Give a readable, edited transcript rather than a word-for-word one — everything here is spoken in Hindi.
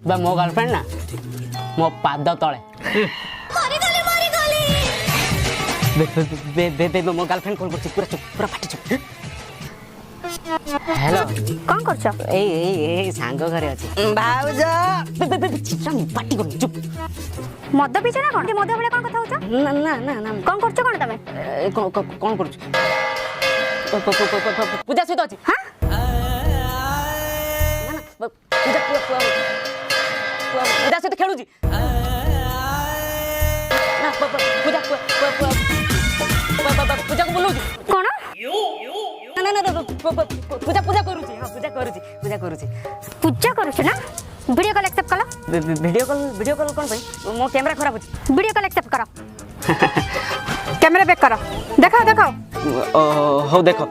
बा मो गर्लफ्रेंड ना मो पाद तले मो गर्लफ्रेंड कॉल करछि पूरा चुप पूरा फाटी चुप हेलो कौन करछ ए सांग घरे अछि भाउज चित्रा पाटी कर चुप मद पीछ ना कोन मद बेले कोन कथा होछ ना ना ना ना कोन करछ कोन तमे कोन करछ पूजा सहित अछि हां ना ना पूजा पूजा सहित खेलु छी ना पूजा पूजा को बोलू कोन ना ना ना पूजा पूजा करू छी हां पूजा करू छी पूजा करछ ना वीडियो कॉल एक्सेप्ट करो वीडियो कॉल कोन भाई मो कैमरा खराब अछि वीडियो कॉल एक्सेप्ट करो कैमरा बैक करो देखो हो देखो